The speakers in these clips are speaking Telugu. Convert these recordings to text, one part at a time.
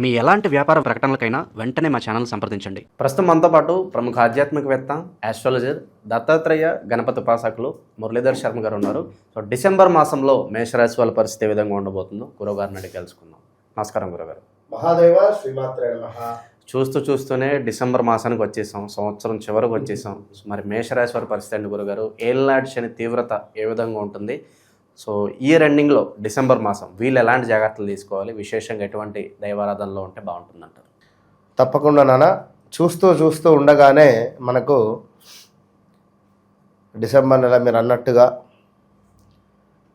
మీ ఎలాంటి వ్యాపార ప్రకటనలకైనా వెంటనే మా ఛానల్ సంప్రదించండి. ప్రస్తుతం మనతో పాటు ప్రముఖ ఆధ్యాత్మికవేత్త, ఆస్ట్రాలజర్, దత్తాత్రేయ గణపతి ఉపాసకులు మురళీధర్ శర్మ గారు ఉన్నారు. సో డిసెంబర్ మాసంలో మేషరాశి వాళ్ళ పరిస్థితి ఏ విధంగా ఉండబోతుందో గురువుగారిని అడిగి తెలుసుకుందాం. నమస్కారం గురుగారు. మహాదేవ శ్రీమాత్రే నమః. చూస్తూనే డిసెంబర్ మాసానికి వచ్చేసాం, సంవత్సరం చివరికి వచ్చేసాం. మరి మేషరాశి వారి పరిస్థితి అండి గురుగారు, ఏళ్ళనాటి శని తీవ్రత ఏ విధంగా ఉంటుంది? సో ఇయర్ ఎండింగ్లో డిసెంబర్ మాసం వీళ్ళు ఎలాంటి జాగ్రత్తలు తీసుకోవాలి, విశేషంగా ఎటువంటి దైవారాధనలో ఉంటే బాగుంటుందంటారు? తప్పకుండా నాన్న, చూస్తూ ఉండగానే మనకు డిసెంబర్ నెల మీరు అన్నట్టుగా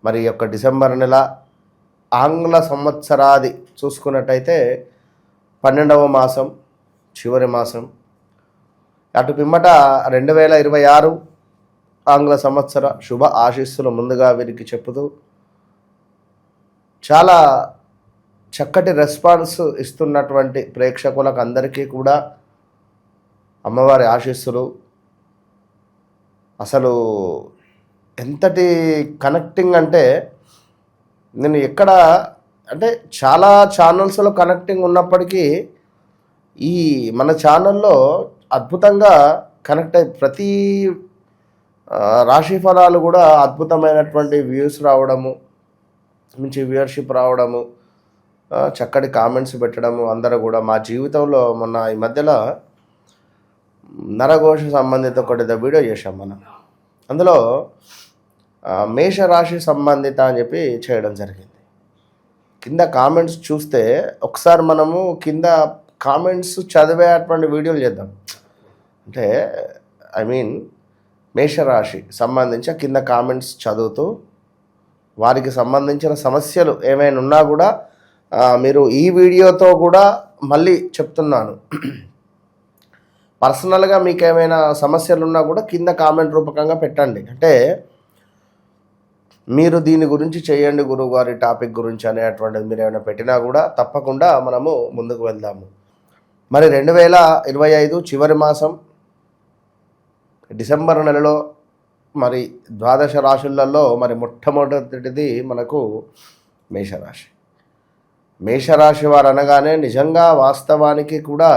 మరి యొక్క డిసెంబర్ నెల ఆంగ్ల సంవత్సరాది చూసుకున్నట్టయితే 12వ మాసం, చివరి మాసం. అటు పిమ్మట 2026 ఆంగ్ల సంవత్సర శుభ ఆశీస్సులు ముందుగా వీరికి చెప్పుతూ చాలా చక్కటి రెస్పాన్స్ ఇస్తున్నటువంటి ప్రేక్షకులకు అందరికీ కూడా అమ్మవారి ఆశీస్సులు. అసలు ఎంతటి కనెక్టింగ్ అంటే, నేను ఎక్కడ అంటే చాలా ఛానల్స్లో కనెక్టింగ్ ఉన్నప్పటికీ ఈ మన ఛానల్లో అద్భుతంగా కనెక్ట్ అయ్యి ప్రతి రాశి ఫలాలు కూడా అద్భుతమైనటువంటి వ్యూస్ రావడము, మంచి వ్యూవర్షిప్ రావడము, చక్కటి కామెంట్స్ పెట్టడము. అందరూ కూడా మా జీవితంలో మొన్న ఈ మధ్యలో నరఘోష సంబంధిత ఒకటి వీడియో చేశాం మనం. అందులో మేషరాశి సంబంధిత అని చెప్పి చేయడం జరిగింది. కింద కామెంట్స్ చూస్తే ఒకసారి మనము కింద కామెంట్స్ చదివేటువంటి వీడియోలు చేద్దాం. అంటే ఐ మీన్ మేషరాశి సంబంధించి కింద కామెంట్స్ చదువుతూ వారికి సంబంధించిన సమస్యలు ఏమైనా ఉన్నా కూడా మీరు ఈ వీడియోతో కూడా మళ్ళీ చెప్తున్నాను, పర్సనల్గా మీకు ఏమైనా సమస్యలు ఉన్నా కూడా కింద కామెంట్ రూపకంగా పెట్టండి. అంటే మీరు దీని గురించి చేయండి గురువు గారి టాపిక్ గురించి అనేటువంటిది మీరు ఏమైనా పెట్టినా కూడా తప్పకుండా మనము ముందుకు వెళ్దాము. మరి 2025 చివరి మాసం డిసెంబర్ నెలలో మరి ద్వాదశ రాశులలో మరి మొట్టమొదటిది మనకు మేషరాశి. మేషరాశి వారు అనగానే నిజంగా వాస్తవానికి కూడా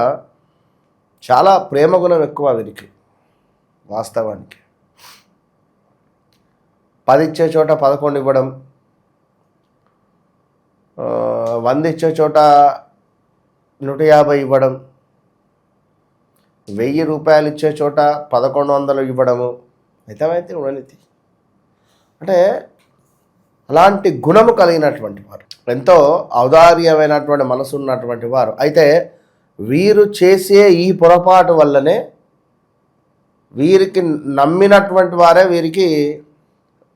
చాలా ప్రేమ గుణం ఎక్కువ వీరికి. వాస్తవానికి 10 ఇచ్చే చోట 11 ఇవ్వడం, 100 ఇచ్చే చోట 150 ఇవ్వడం, 1000 రూపాయలు ఇచ్చే చోట 1100 ఇవ్వడము మితమైతే ఉండనితి. అంటే అలాంటి గుణము కలిగినటువంటి వారు, ఎంతో ఔదార్యమైనటువంటి మనసు ఉన్నటువంటి వారు. అయితే వీరు చేసే ఈ పొరపాటు వల్లనే వీరికి నమ్మినటువంటి వారే వీరికి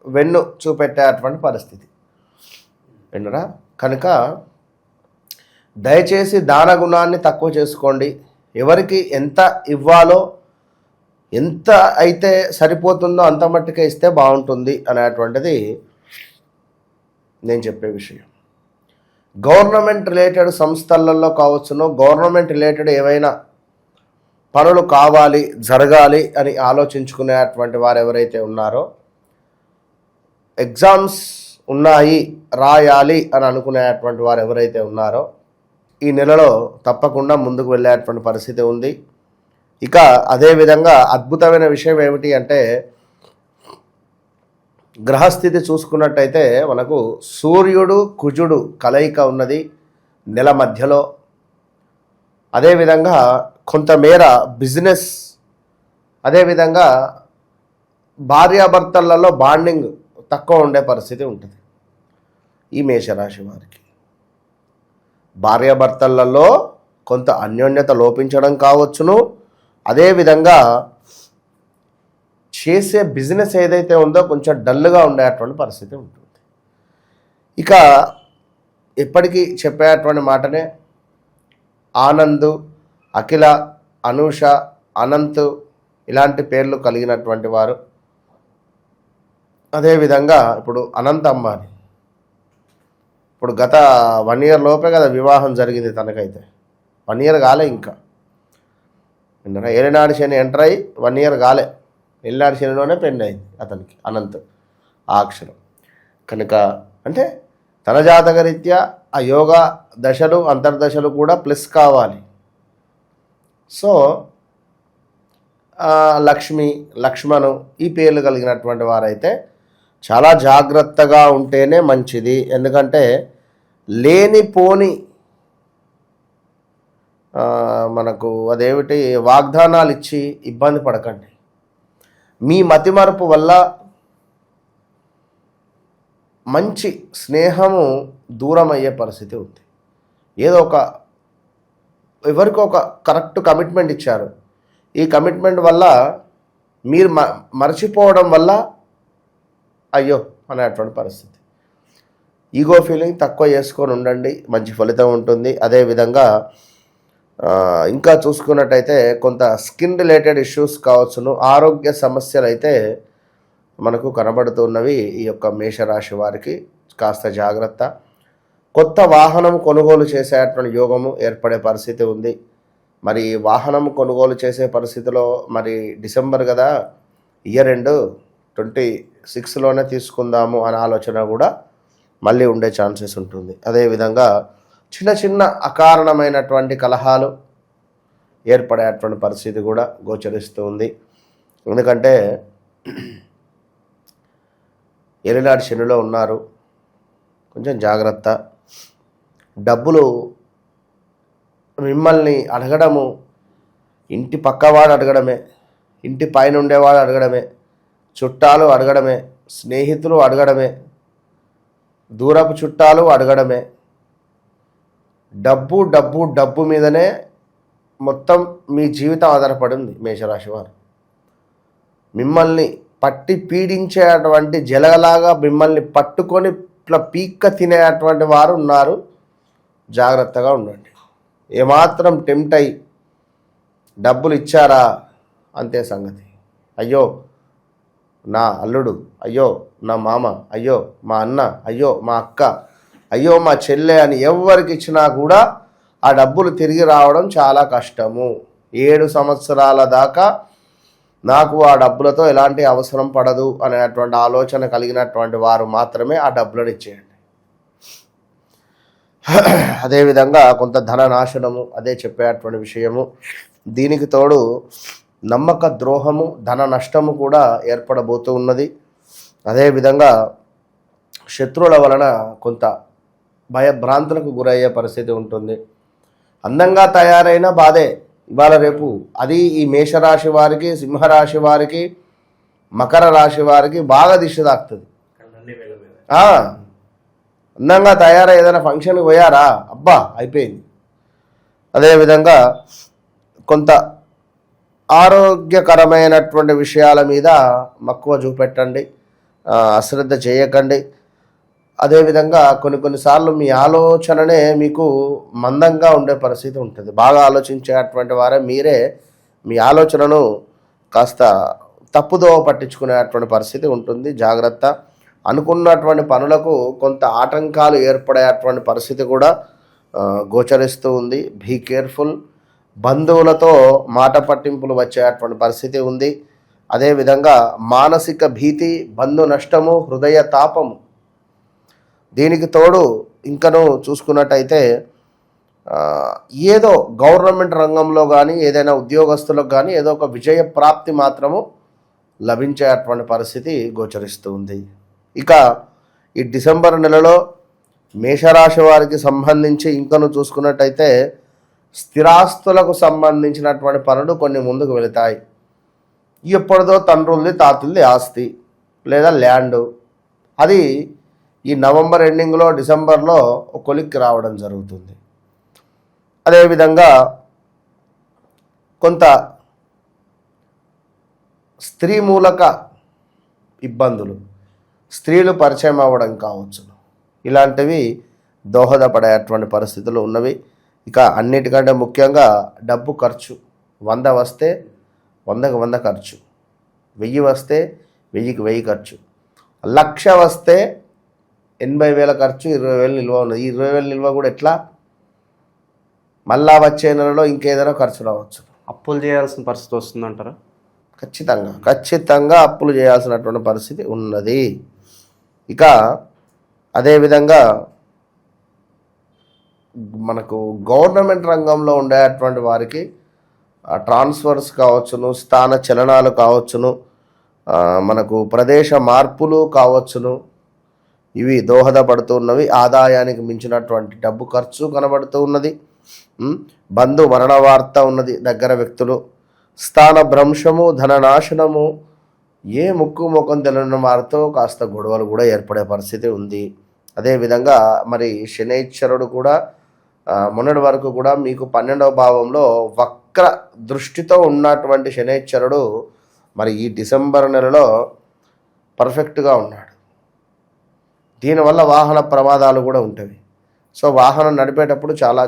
వెన్ను చూపెట్టేటువంటి పరిస్థితి. విన్నరా? కనుక దయచేసి దాన గుణాన్ని తక్కువ చేసుకోండి. ఎవరికి ఎంత ఇవ్వాలో, ఎంత అయితే సరిపోతుందో అంత మట్టుకే ఇస్తే బాగుంటుంది అనేటువంటిది నేను చెప్పే విషయం. గవర్నమెంట్ రిలేటెడ్ సంస్థలలో కావచ్చును, గవర్నమెంట్ రిలేటెడ్ ఏవైనా పనులు కావాలి, జరగాలి అని ఆలోచించుకునేటువంటి వారు ఎవరైతే ఉన్నారో, ఎగ్జామ్స్ ఉన్నాయి రాయాలి అని అనుకునేటువంటి వారు ఎవరైతే ఉన్నారో, ఈ నెలలో తప్పకుండా ముందుకు వెళ్ళేటువంటి పరిస్థితి ఉంది. ఇక అదేవిధంగా అద్భుతమైన విషయం ఏమిటి అంటే, గ్రహస్థితి చూసుకున్నట్టయితే మనకు సూర్యుడు కుజుడు కలయిక ఉన్నది నెల మధ్యలో. అదేవిధంగా కొంతమేర బిజినెస్, అదేవిధంగా భార్యాభర్తలలో బాండింగ్ తక్కువ ఉండే పరిస్థితి ఉంటుంది ఈ మేషరాశి వారికి. భార్యాభర్తలలో కొంత అన్యోన్యత లోపించడం కావచ్చును. అదేవిధంగా చేసే బిజినెస్ ఏదైతే ఉందో కొంచెం డల్గా ఉండేటువంటి పరిస్థితి ఉంటుంది. ఇక ఎప్పటికీ చెప్పేటువంటి మాటనే, ఆనంద్, అఖిల, అనూష, అనంత్ ఇలాంటి పేర్లు కలిగినటువంటి వారు. అదేవిధంగా ఇప్పుడు అనంత్ అంబానీ, ఇప్పుడు గత 1 ఇయర్ లోపే కదా వివాహం జరిగింది తనకైతే. 1 ఇయర్ కాలే ఇంకా. ఏలినాడు శని ఎంటర్ అయ్యి 1 ఇయర్ కాలే, ఏలినాడు శనిలోనే పెళ్ళి అయింది అతనికి, అనంత్ ఆ అక్షరం. కనుక అంటే తన జాతకరీత్యా ఆ యోగా దశలు అంతర్దశలు కూడా ప్లస్ కావాలి. సో లక్ష్మి, లక్ష్మణు ఈ పేర్లు కలిగినటువంటి వారైతే చాలా జాగ్రత్తగా ఉంటేనే మంచిది. ఎందుకంటే లేనిపోని మనకు అదేమిటి వాగ్దానాలు ఇచ్చి ఇబ్బంది పడకండి. మీ మతిమరుపు వల్ల మంచి స్నేహము దూరం అయ్యే పరిస్థితి ఉంది. ఏదో ఎవరికో ఒక కరెక్ట్ కమిట్మెంట్ ఇచ్చారు, ఈ కమిట్మెంట్ వల్ల మీరు మర్చిపోవడం వల్ల అయ్యో అనేటువంటి పరిస్థితి. ఈగో ఫీలింగ్ తక్కువ చేసుకొని ఉండండి, మంచి ఫలితం ఉంటుంది. అదేవిధంగా ఇంకా చూసుకున్నట్టయితే కొంత స్కిన్ రిలేటెడ్ ఇష్యూస్ కావచ్చును, ఆరోగ్య సమస్యలు అయితే మనకు కనబడుతున్నవి. ఈ యొక్క మేషరాశి వారికి కాస్త జాగ్రత్త. కొత్త వాహనం కొనుగోలు చేసేటువంటి యోగము ఏర్పడే పరిస్థితి ఉంది. మరి వాహనం కొనుగోలు చేసే పరిస్థితిలో మరి డిసెంబర్ కదా, ఇయర్ ఎండ్ 26లోనే తీసుకుందాము అనే ఆలోచన కూడా మళ్ళీ ఉండే ఛాన్సెస్ ఉంటుంది. అదేవిధంగా చిన్న చిన్న అకారణమైనటువంటి కలహాలు ఏర్పడేటువంటి పరిస్థితి కూడా గోచరిస్తూ ఉంది. ఎందుకంటే ఏలినాటి శనిలో ఉన్నారు, కొంచెం జాగ్రత్త. డబ్బులు మిమ్మల్ని అడగడము ఇంటి పక్కవాడు అడగడమే, ఇంటి పైన ఉండేవాడు అడగడమే, చుట్టాలు అడగడమే, స్నేహితులు అడగడమే, దూరపు చుట్టాలు అడగడమే. డబ్బు డబ్బు డబ్బు మీదనే మొత్తం మీ జీవితం ఆధారపడి ఉంది. మేషరాశి వారు మిమ్మల్ని పట్టి పీడించేటువంటి జలగలాగా మిమ్మల్ని పట్టుకొని ఇట్లా పీక్క తినేటువంటి వారు ఉన్నారు. జాగ్రత్తగా ఉండండి. ఏమాత్రం టెంప్ట్ అయ్యి డబ్బులు ఇచ్చారా అంతే సంగతి. అయ్యో నా అల్లుడు, అయ్యో నా మామ, అయ్యో మా అన్న, అయ్యో మా అక్క, అయ్యో మా చెల్లె అని ఎవరికి ఇచ్చినా కూడా ఆ డబ్బులు తిరిగి రావడం చాలా కష్టము. 7 సంవత్సరాల దాకా నాకు ఆ డబ్బులతో ఎలాంటి అవసరం పడదు అనేటువంటి ఆలోచన కలిగినటువంటి వారు మాత్రమే ఆ డబ్బులను ఇచ్చేయండి. అదేవిధంగా కొంత ధన నాశనము అదే చెప్పేటువంటి విషయము. దీనికి తోడు నమ్మక ద్రోహము, ధన నష్టము కూడా ఏర్పడబోతూ ఉన్నది. అదేవిధంగా శత్రువుల వలన కొంత భయభ్రాంతులకు గురయ్యే పరిస్థితి ఉంటుంది. అందంగా తయారైన బాధే ఇవాళ రేపు. అది ఈ మేషరాశి వారికి, సింహరాశి వారికి, మకర రాశి వారికి బాగా దిష్టి తాకుతుంది. అందంగా తయారై ఏదైనా ఫంక్షన్కి పోయారా, అబ్బా అయిపోయింది. అదేవిధంగా కొంత ఆరోగ్యకరమైనటువంటి విషయాల మీద మక్కువ చూపెట్టండి, అశ్రద్ధ చేయకండి. అదేవిధంగా కొన్నిసార్లు మీ ఆలోచననే మీకు మందంగా ఉండే పరిస్థితి ఉంటుంది. బాగా ఆలోచించేటువంటి వారే మీరే మీ ఆలోచనను కాస్త తప్పుదోవ పట్టించుకునేటువంటి పరిస్థితి ఉంటుంది. జాగ్రత్త. అనుకున్నటువంటి పనులకు కొంత ఆటంకాలు ఏర్పడేటువంటి పరిస్థితి కూడా గోచరిస్తూ ఉంది. Be careful. బంధువులతో మాట పట్టింపులు వచ్చేటువంటి పరిస్థితి ఉంది. అదేవిధంగా మానసిక భీతి, బంధు నష్టము, హృదయ తాపము. దీనికి తోడు ఇంకను చూసుకున్నట్టయితే ఏదో గవర్నమెంట్ రంగంలో కానీ ఏదైనా ఉద్యోగస్తులకు కానీ ఏదో ఒక విజయ ప్రాప్తి మాత్రము లభించేటువంటి పరిస్థితి గోచరిస్తూ ఉంది. ఇక ఈ డిసెంబర్ నెలలో మేషరాశి వారికి సంబంధించి ఇంకను చూసుకున్నట్టయితే స్థిరాస్తులకు సంబంధించినటువంటి పనులు కొన్ని ముందుకు వెళతాయి. ఎప్పటిదో తండ్రులది తాతులది ఆస్తి లేదా ల్యాండు, అది ఈ నవంబర్ ఎండింగ్లో డిసెంబర్లో కొలిక్కి రావడం జరుగుతుంది. అదేవిధంగా కొంత స్త్రీ మూలక ఇబ్బందులు, స్త్రీలు పరిచయం అవ్వడం కావచ్చు, ఇలాంటివి దోహదపడేటువంటి పరిస్థితులు ఉన్నవి. ఇక అన్నిటికంటే ముఖ్యంగా డబ్బు ఖర్చు. 100 వస్తే 100కి 100 ఖర్చు, 1000 వస్తే 1000కి 1000 ఖర్చు, 1,00,000 వస్తే 80,000 ఖర్చు, 20,000 నిల్వ ఉన్నది. ఈ 20,000 నిల్వ కూడా ఎట్లా? మళ్ళా వచ్చే నెలలో ఇంకేదైనా ఖర్చు రావచ్చు. అప్పులు చేయాల్సిన పరిస్థితి వస్తుందంటారా? ఖచ్చితంగా అప్పులు చేయాల్సినటువంటి పరిస్థితి ఉన్నది. ఇక అదేవిధంగా మనకు గవర్నమెంట్ రంగంలో ఉండేటువంటి వారికి ట్రాన్స్ఫర్స్ కావచ్చును, స్థాన చలనాలు కావచ్చును, మనకు ప్రదేశ మార్పులు కావచ్చును, ఇవి దోహదపడుతున్నవి. ఆదాయానికి మించినటువంటి డబ్బు ఖర్చు కనబడుతూ ఉన్నది. బంధు మరణ వార్త ఉన్నది. దగ్గర వ్యక్తులు స్థాన భ్రంశము, ధననాశనము, ఏ ముక్కు ముఖం తెలియని వారితో కాస్త గొడవలు కూడా ఏర్పడే పరిస్థితి ఉంది. అదేవిధంగా మరి శనైశ్వరుడు కూడా మొన్నటి వరకు కూడా మీకు 12వ భావంలో వక్ర దృష్టితో ఉన్నటువంటి శనైశ్వరుడు మరి ఈ డిసెంబర్ నెలలో పర్ఫెక్ట్గా ఉన్నాడు. దీనివల్ల వాహన ప్రమాదాలు కూడా ఉంటాయి. సో వాహనం నడిపేటప్పుడు చాలా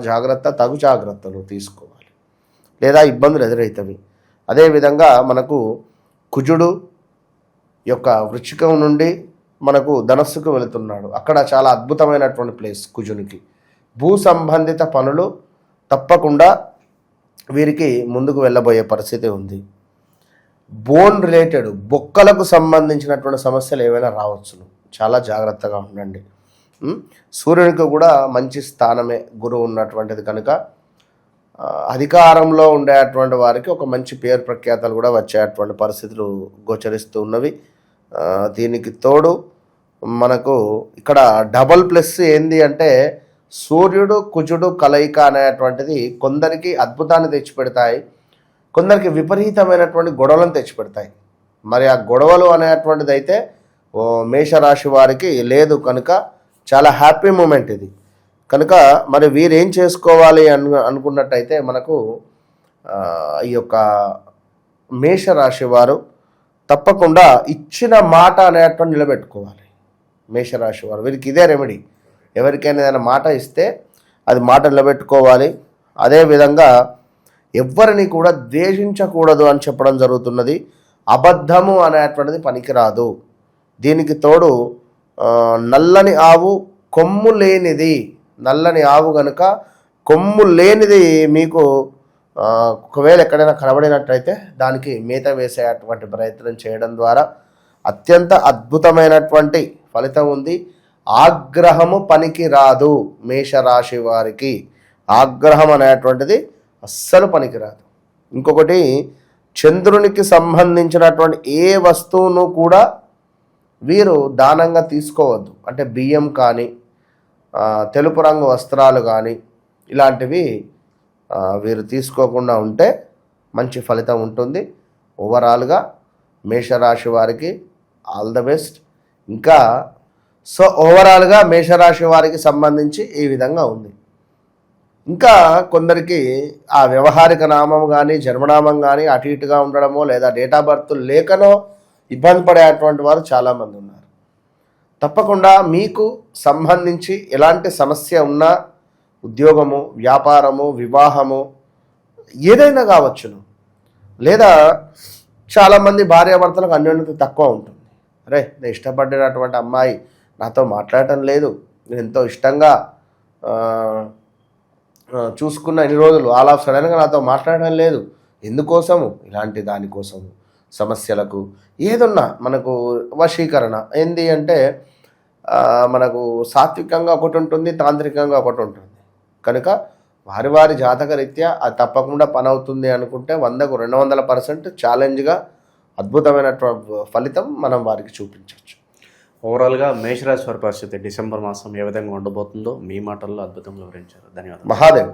తగు జాగ్రత్తలు తీసుకోవాలి, లేదా ఇబ్బందులు ఎదురవుతాయి. అదేవిధంగా మనకు కుజుడు యొక్క వృశ్చికం నుండి మనకు ధనస్సుకు వెళుతున్నాడు. అక్కడ చాలా అద్భుతమైనటువంటి ప్లేస్ కుజునికి. భూ సంబంధిత పనులు తప్పకుండా వీరికి ముందుకు వెళ్ళబోయే పరిస్థితి ఉంది. బోన్ రిలేటెడ్ బొక్కలకు సంబంధించినటువంటి సమస్యలు ఏవైనా రావచ్చును, చాలా జాగ్రత్తగా ఉండండి. సూర్యునికి కూడా మంచి స్థానమే గురువు ఉన్నటువంటిది కనుక అధికారంలో ఉండేటువంటి వారికి ఒక మంచి పేరు ప్రఖ్యాతలు కూడా వచ్చేటువంటి పరిస్థితులు గోచరిస్తూ ఉన్నవి. దీనికి తోడు మనకు ఇక్కడ డబల్ ప్లస్ ఏంది అంటే సూర్యుడు కుజుడు కలయిక అనేటువంటిది కొందరికి అద్భుతాన్ని తెచ్చిపెడతాయి, కొందరికి విపరీతమైనటువంటి గొడవలను తెచ్చిపెడతాయి. మరి ఆ గొడవలు అనేటువంటిది అయితే మేషరాశి వారికి లేదు కనుక చాలా హ్యాపీ మూమెంట్ ఇది. కనుక మరి వీరేం చేసుకోవాలి అనుకున్నట్టయితే మనకు ఈ యొక్క మేషరాశి వారు తప్పకుండా ఇచ్చిన మాట అనేటువంటి నిలబెట్టుకోవాలి. మేషరాశి వారు వీరికి ఇదే రెమెడీ. ఎవరికైనా ఏదైనా మాట ఇస్తే అది మాట నిలబెట్టుకోవాలి. అదేవిధంగా ఎవ్వరిని కూడా ద్వేషించకూడదు అని చెప్పడం జరుగుతున్నది. అబద్ధము అనేటువంటిది పనికిరాదు. దీనికి తోడు నల్లని ఆవు కొమ్ము లేనిది, నల్లని ఆవు కనుక కొమ్ము లేనిది మీకు ఒకవేళ ఎక్కడైనా కనబడినట్లయితే దానికి మేత వేసేటువంటి ప్రయత్నం చేయడం ద్వారా అత్యంత అద్భుతమైనటువంటి ఫలితం ఉంది. ఆగ్రహము పనికి రాదు. మేషరాశి వారికి ఆగ్రహం అనేటువంటిది అస్సలు పనికిరాదు. ఇంకొకటి, చంద్రునికి సంబంధించినటువంటి ఏ వస్తువును కూడా వీరు దానంగా తీసుకోవద్దు. అంటే బియ్యం కానీ తెలుపు రంగు వస్త్రాలు కానీ ఇలాంటివి వీరు తీసుకోకుండా ఉంటే మంచి ఫలితం ఉంటుంది. ఓవరాల్గా మేషరాశి వారికి ఆల్ ద బెస్ట్. ఇంకా సో ఓవరాల్గా మేషరాశి వారికి సంబంధించి ఈ విధంగా ఉంది. ఇంకా కొందరికి ఆ వ్యవహారిక నామం కానీ జన్మనామం కానీ అటు ఇటుగా ఉండడమో లేదా డేట్ ఆఫ్ బర్త్ లేకనో ఇబ్బంది పడేటువంటి వారు చాలామంది ఉన్నారు. తప్పకుండా మీకు సంబంధించి ఎలాంటి సమస్య ఉన్నా, ఉద్యోగము, వ్యాపారము, వివాహము ఏదైనా కావచ్చును, లేదా చాలామంది భార్యాభర్తలకు అన్యోన్యత తక్కువ ఉంటుంది. అరే నేను ఇష్టపడినటువంటి అమ్మాయి నాతో మాట్లాడటం లేదు, నేను ఎంతో ఇష్టంగా చూసుకున్న ఇన్ని రోజులు ఆల్ ఆఫ్ సడన్గా నాతో మాట్లాడడం లేదు, ఎందుకోసము? ఇలాంటి దానికోసము, సమస్యలకు ఏదున్నా మనకు వశీకరణ ఏంది అంటే మనకు సాత్వికంగా ఒకటి ఉంటుంది, తాంత్రికంగా ఒకటి ఉంటుంది. కనుక వారి వారి జాతక రీత్యా అది తప్పకుండా పని అవుతుంది అనుకుంటే 100కు 200% ఛాలెంజ్గా అద్భుతమైనటువంటి ఫలితం మనం వారికి చూపించవచ్చు. ఓవరాల్గా మేషరాశి వారి పరిస్థితి డిసెంబర్ మాసం ఏ విధంగా ఉండబోతుందో మీ మాటల్లో అద్భుతంగా వివరించారు. ధన్యవాదాలు. మహాదేవ్.